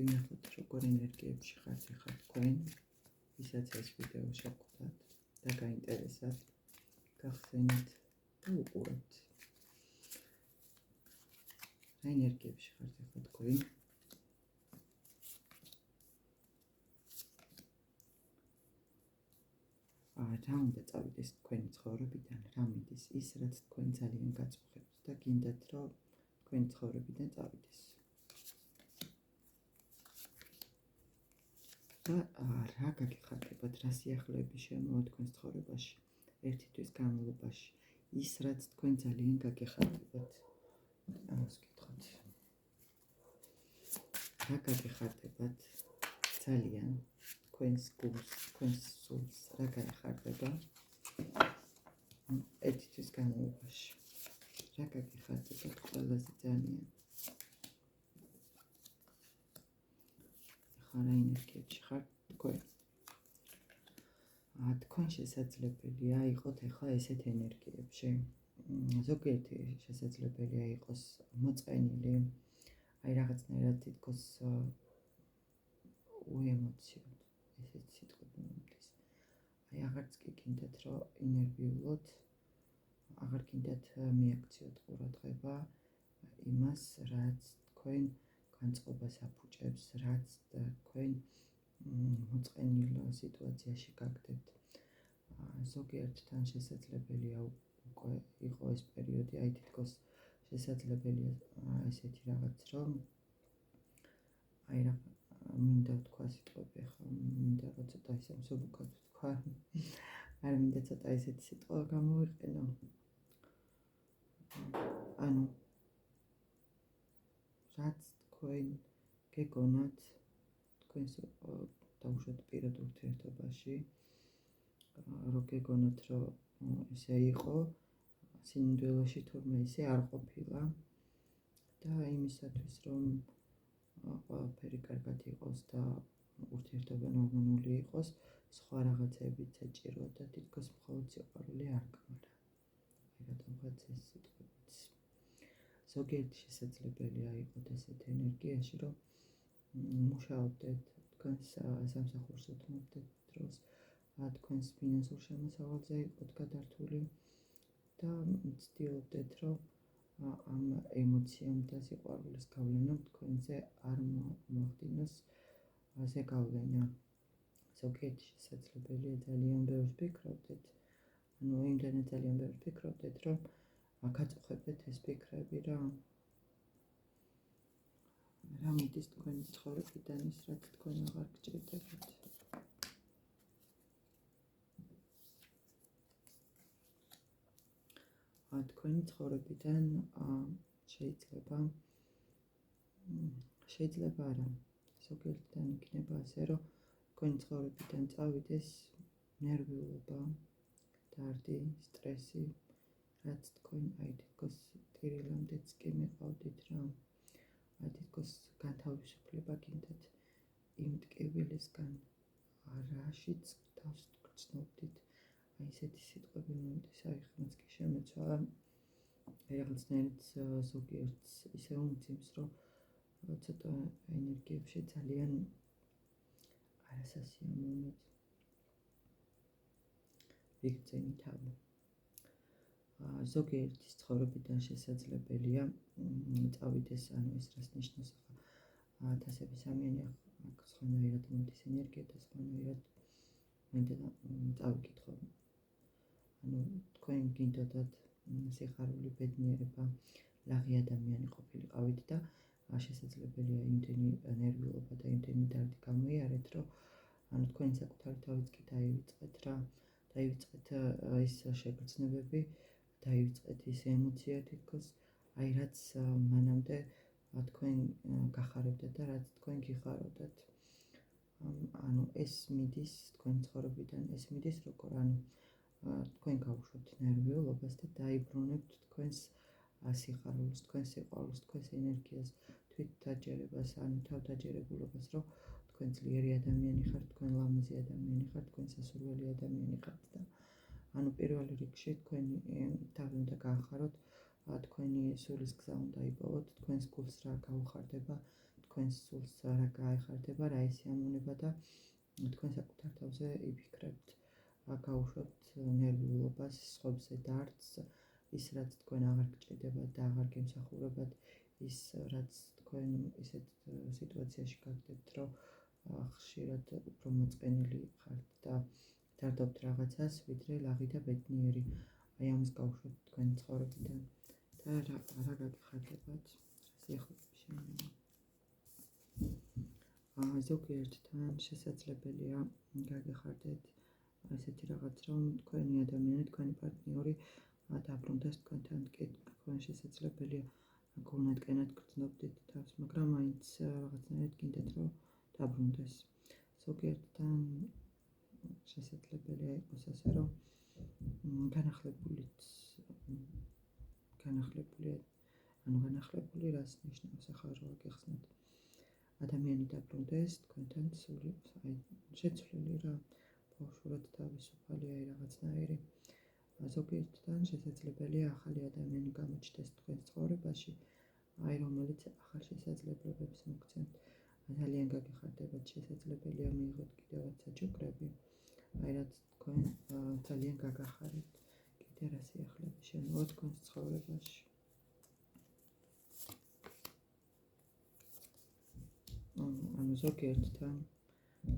ვნახოთ როგორ ენერგიებში ხართ ახლა თქვენ, ვისაც ეს ვიდეო შეგვხვდათ და გაინტერესათ, გახსენით და უყურებთ. რა ენერგიებში ხართ ახლა თქვენ? რა უნდა წავიდეს თქვენი ცხოვრებიდან, რა მიდის ის, რაც თქვენ ძალიან გაწუხებთ და გინდათ, რომ თქვენი ცხოვრებიდან წავიდეს. და რა გაგიხარდებათ, რა სიახლეები შემოვა თქვენს ცხოვრებაში, ერთი თვის განმავლობაში, ის, რაც თქვენ ძალიან გაგიხარდებათ. ამას ვკითხოთ. რა გაგიხარდებათ ძალიან თქვენს გულს, თქვენს სულს, რა გაიხარდება ერთი თვის განმავლობაში, რა გაგიხარდებათ ყველაზე ძალიან. ახლა რა ენერგიებში ხართ თქვენ? თქვენ შესაძლებელია იყოთ ახლა ესეთ ენერგიებში. ზოგიერთი შესაძლებელია იყოს მოწყენილი, აი რაღაცნაირად თითქოს უემოციოდ, ესეთ სიტყვები მომდის. აი აღარც კი გინდათ, რომ ინერვიულოთ, აღარ გინდათ მიაქციოთ ყურადღება იმას, რაც თქვენ განწყობას აფუჭებს, რაც თქვენ მოწყენილ სიტუაციაში გაგდებთ. ზოგიერთთან შესაძლებელია უკვე იყო ეს პერიოდი, აი თითქოს შესაძლებელია ესეთი რაღაც, რომ აი რა მინდა ვთქვა სიტყვები, ახლა მინდა რომ ცოტა ისე მსუბუქად ვთქვა, არ მინდა ცოტა ესეთი სიტყვა გამოვიყენო. ანუ რაც თქვენ გეგონათ თქვენს დაუშვათ პირად ურთიერთობაში, რომ გეგონათ, რომ ესე იყო, სინამდვილეში თურმე ისე არ ყოფილა და იმისათვის, რომ ყველაფერი კარგად იყოს და ურთიერთობა ნორმალური იყოს, სხვა რაღაცებიც ეჭირო და თითქოს მხოლოდ სიყვარული არ გმარა. აი რატომღაც ეს სიტყვებიც. ზოგიერთი შესაძლებელია იყოთ ესეთ ენერგიაში, რომ მუშაობდეთ, თქვენს სამსახურს უთმობდეთ დროს, თქვენს ფინანსურ შემოსავალზე იყოთ გადართული და ცდილობდეთ, რომ ამ ემოციამ და სიყვარულის გავლენამ თქვენზე არ მოახდინოს ზეგავლენა. ზოგიერთი შესაძლებელია ძალიან ბევრს ფიქრობდეთ, ანუ იმდენად ძალიან ბევრს ფიქრობდეთ, რომ გაწუხებდეთ ეს ფიქრები, რა მიდის თქვენი ცხოვრებიდან ის, რაც თქვენ აღარ გჭირდებათ. თქვენი ცხოვრებიდან შეიძლება არა, ზოგიერთთან იქნება ასე, რომ თქვენი ცხოვრებიდან წავიდეს ნერვიულობა, დარდი, სტრესი, რაც თქვენ აი თითქოს ტირილამდეც კი მიყავდით რა. აი თითქოს განთავისუფლება გინდათ იმ ტკივილისგან, რაშიც თავს გრძნობდით. აი ესეთი სიტყვები მომდის, აი ხმაც კი შემეცვა, აი რაღაცნაირად ზოგიერთს ისე უმძიმს, რომ ცოტა ენერგიებში ძალიან არასასიამოვნოდ ვიგრძენი თავი. ზოგიერთის ცხოვრებიდან შესაძლებელია წავიდეს, ანუ ეს რას ნიშნავს ახლა ათასების სამიანი აქ სხვანაირად მომდის ენერგია და სხვანაირად მინდა წავიკითხო. ანუ თქვენ გინდოდათ სიხარული, ბედნიერება, ლაღი ადამიანი ყოფილიყავით და შესაძლებელია იმდენი ნერვიულობა და იმდენი დარდი გამოიარეთ, რომ ანუ თქვენი საკუთარი თავიც კი დაივიწყეთ რა, დაივიწყეთ ის შეგრძნებები, დაივიწყეთ ის ემოცია თითქოს, აი რაც მანამდე თქვენ გახარებდათ და რაც თქვენ გიხარობდათ. ანუ ეს მიდის თქვენ ცხოვრებიდან, ეს მიდის როგორ, ანუ თქვენ გავუშვებთ ნერვიულობას და დაიბრუნებთ თქვენს სიხარულს, თქვენს სიყვარულს, თქვენს ენერგიას, თვითდაჯერებას, ანუ თავდაჯერებულობას, რომ თქვენ ძლიერი ადამიანი ხართ, თქვენ ლამაზი ადამიანი ხართ, თქვენ სასურველი ადამიანი ხართ და ანუ პირველ რიგში თქვენი თავი უნდა გაახაროთ, თქვენი სულის გზა უნდა იპოვოთ, თქვენს გულს რა გაუხარდება, თქვენს სულს რა გაეხარდება, რა ისიამოვნება და თქვენ საკუთარ თავზე იფიქრებთ, გაუშვებთ ნერვიულობას, სხვებზე დარდს, ის რაც თქვენ აღარ გჭირდებათ და აღარ გემსახურებათ, ის რაც თქვენ ისეთ სიტუაციაში გაგდებთ, რომ ხშირად უფრო მოწყენილი ხართ და დარდობთ რაღაცას, ვიდრე ლაღი და ბედნიერი. აი ამას გაუშვებთ თქვენ ცხოვრებიდან და რა გაგეხარდებათ, სიახლოვეში შემიძლია. ზოგიერთთან შესაძლებელია გაგეხარდეთ ესეთი რაღაც, რომ თქვენი ადამიანი, თქვენი პარტნიორი დაბრუნდეს თქვენთან, თქვენ შესაძლებელია გულნატკენად გრძნობდით თავს, მაგრამ მაინც რაღაცნაირად გინდათ, რომ დაბრუნდეს. ზოგიერთთან შესაძლებელია იყოს ასე, რომ განახლებული რას ნიშნავს, ახლა რა გეხსნათ. ადამიანი დაბრუნდეს თქვენთან შეცვლილი რა, ბავშვურად თავისუფალი აი რაღაცნაირი. ზოგიერთთან შესაძლებელია ახალი ადამიანი გამოჩნდეს თქვენს ცხოვრებაში, აი რომელიც ახალ შესაძლებლობებს მოგცემთ. ძალიან გაგეხარდებათ, შესაძლებელია მიიღოთ კიდევაც საჩუქრები, აი რაც თქვენ ძალიან გაგახარებთ, კიდე რა სიახლეები შემოვა თქვენს ცხოვრებაში. ანუ ზოგიერთთან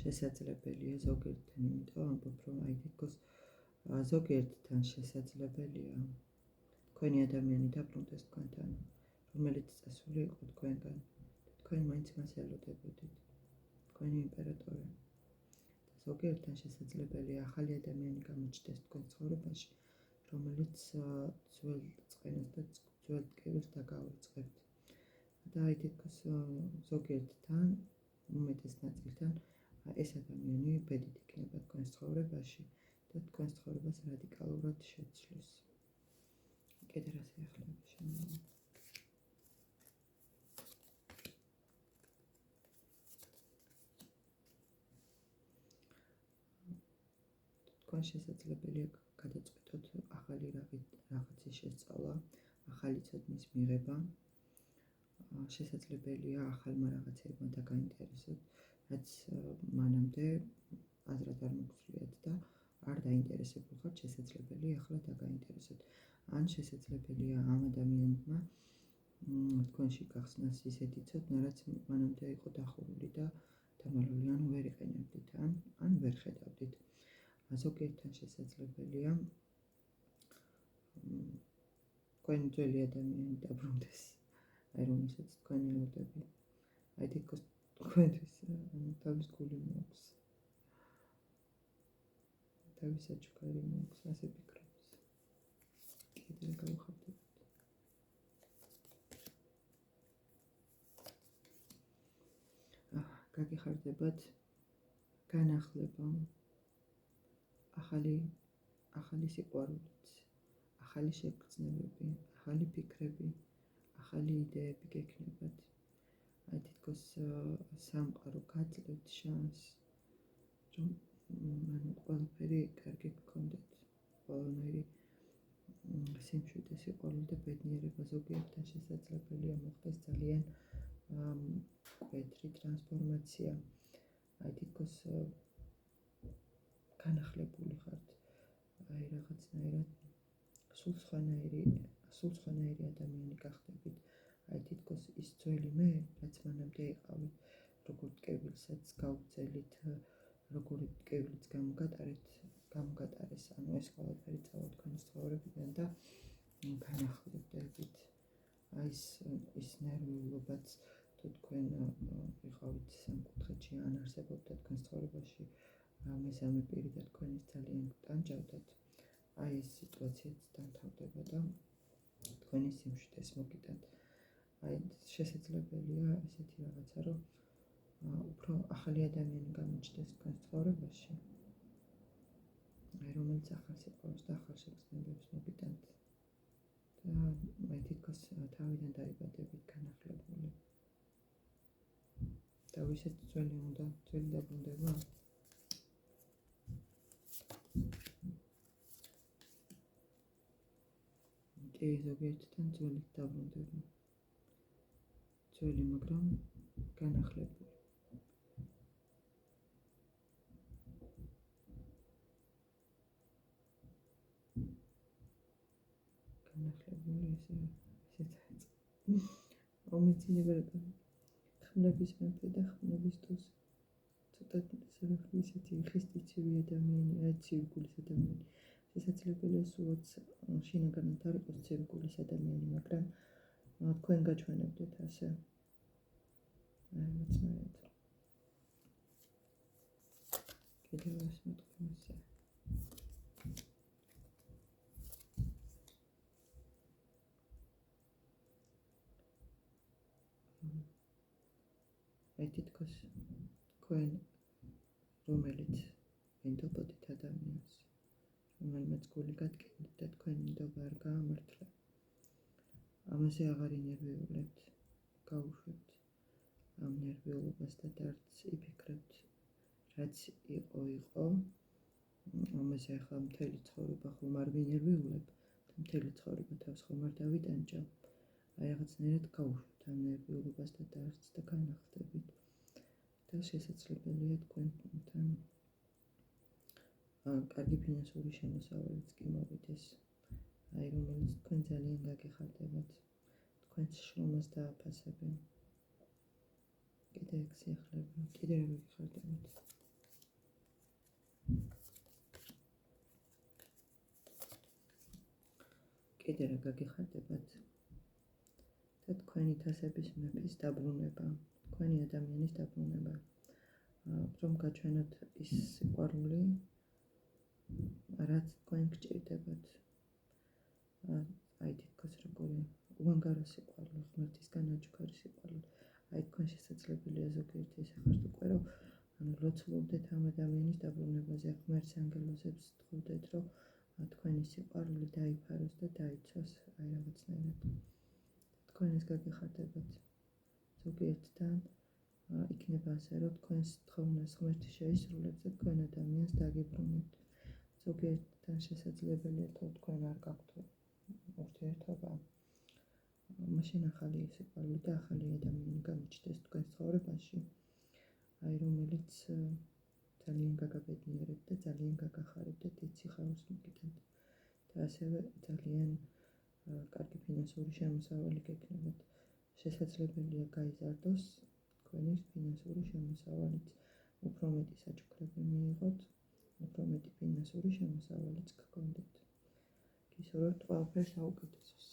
შესაძლებელია, ზოგიერთთან იმიტომ ამბობ, რომ აი თითქოს ზოგიერთთან შესაძლებელია თქვენი ადამიანი დაბრუნდეს თქვენთან, რომელიც წასული იყო თქვენგან, თქვენ მაინც მას ელოდებოდით, თქვენი იმპერატორი. ზოგიერთთან შესაძლებელია ახალი ადამიანი გამოჩნდეს თქვენ ცხოვრებაში, რომელიც ძველ წყენას და ძველ ტკივილს დაგავიწყებთ. და აი თითქოს ზოგიერთთან, უმეტეს ნაწილთან, ეს ადამიანი ბედით იქნება თქვენს ცხოვრებაში და თქვენს ცხოვრებას რადიკალურად შეცვლის. კიდე რა სიახლეები შემოვა. თქვენ შესაძლებელია გადაწყვეტოთ ახალი რაღაცის შესწავლა, ახალი ცოდნის მიღება. შესაძლებელია ახალმა რაღაცებმა დაგაინტერესოთ, რაც მანამდე აზრად არ მოგსვლიათ და არ დაინტერესებულ ხართ, შესაძლებელია ახლა დაგაინტერესოთ. ან შესაძლებელია ამ ადამიანმა თქვენში გახსნას ისეთი ცოდნა, რაც მანამდე იყო დახურული და დამალული, ან ვერ იყენებდით, ან ვერ ხედავდით. ზოგიერთთან შესაძლებელია თქვენი ძველი ადამიანი დაბრუნდეს, აი რომელსაც თქვენ ელოდებით. აი თითქოს თქვენთვის თავის გული მოაქვს, თავის საჩუქარი მოაქვს, ასე ფიქრობს. კიდე რა გავხარდებათ. გაგეხარდებათ განახლება, ახალი სიყვარულიც, ახალი შეგრძნებები, ახალი ფიქრები, ახალი იდეები გექნებათ. აი თითქოს სამყარო გაძლევთ შანსს, რომ ყველაფერი კარგი გქონდეთ, ყველანაირი სიმშვიდე, სიყვარული და ბედნიერება. ზოგიერთთან შესაძლებელია მოხდეს ძალიან მკვეთრი ტრანსფორმაცია. აი თითქოს განახლებული ხართ, აი რაღაცნაირად სულ სხვანაირი ადამიანი გახდებით. აი თითქოს ის ძველი მე, რაც მანამდე იყავით, როგორ ტკივილსაც გავუძელით, როგორი ტკივილიც გამოგატარეს, ანუ ეს ყველაფერი წავა თქვენს ცხოვრებიდან და განახლებდებით. აი ის ნერვიულობაც, თუ თქვენ იყავით სამკუთხედში, ან არსებობდა თქვენს ცხოვრებაში მესამე პირი და თქვენის ძალიან გტანჯავდათ, აი ეს სიტუაციაც დამთავრდება და თქვენი სიმშვიდეს მოგიტანთ. აი შესაძლებელია ესეთი რაღაცა, რომ უფრო ახალი ადამიანი გამოჩნდეს თქვენს ცხოვრებაში, აი რომელიც ახალ სიყვარულს და ახალ შეგრძნებებს მოგიტანთ და აი თითქოს თავიდან დაიბადებით განახლებული. და ვისაც ძველი უნდა, ძველი დაბრუნდება. კი, ზოგიერთთან ძველი დაბრუნდება. ძველი, მაგრამ მიღებული ესეც მომეცინებელია ხმლების მეფე და ხმლების დოს ცოტა ისეთი ხისტიცივი ადამიანი, ცივი გულის ადამიანი. შესაძლებელია სულაც შინაგანად არ იყოს ცივი გულის ადამიანი, მაგრამ თქვენ გაჩვენებდეთ ასე. მეცნიერად. კიდევ ეს მეთქვამსე. თითქოს თქვენ რომელიც ენდობოდით ადამიანს, რომელმაც გული გადგენთ და თქვენი ნდობა არ გაამართლა, ამაზე აღარ ინერვიულებთ, გაუშვებთ ამ ნერვიულობას და არც იფიქრებთ, რაც იყო, ამაზე ახლა მთელი ცხოვრება ხომ არ ვინერვიულებ, მთელი ცხოვრება თავს ხომ არ დავიტანჯავ, აი რაღაცნაირად გაუშვებთ ამ ნერვიულობას და არც და განახტებით. და შესაძლებელია თქვენთან კარგი ფინანსური შემოსავალიც კი მოვიდეს, აი რომელიც თქვენ ძალიან გაგეხარდებათ, თქვენს შრომას დააფასებენ. კიდე ეგ სიახლეები, კიდე რა გაგეხარდებათ. კიდე რა გაგეხარდებათ და თქვენი თასების მეფის დაბრუნება, თქვენი ადამიანის დაბრუნება, რომ გაჩვენოთ ის სიყვარული, რაც თქვენ გჭირდებათ. აი თითქოს როგორი უანგარო სიყვარული, ღმერთისგან აჩქარი სიყვარული. აი თქვენ შესაძლებელია ზოგიერთი ესე ხართ უკვე, რომ ლოცულობდეთ ამ ადამიანის დაბრუნებაზე, ღმერთს ანგელოზებს თხოვდეთ, რომ თქვენი სიყვარული დაიფაროს და დაიცვას, აი რაღაცნაირად. თქვენ ეს გაგეხარდებათ. ზოგიერთთან იქნება ასე, რომ თქვენს თხოვნას ღმერთი შეისრულებს და თქვენ ადამიანს დაგიბრუნებთ. ზოგიერთთან შესაძლებელია თუ თქვენ არ გაქვთ ურთიერთობა, მაშინ ახალი სიყვარული და ახალი ადამიანი გამოჩნდეს თქვენს ცხოვრებაში, აი რომელიც ძალიან გაგაბედნიერებთ და ძალიან გაგახარებთ და დიდ სიხარულს მოგიტანთ. და ასევე ძალიან კარგი ფინანსური შემოსავალი გექნებათ. შესაძლებელია გაიზარდოს თქვენი ფინანსური შემოსავალიც, უფრო მეტი საჩუქრები მიიღოთ, უფრო მეტი ფინანსური შემოსავალიც გქონდეთ. გისურვებთ ყველაფერს საუკეთესოს.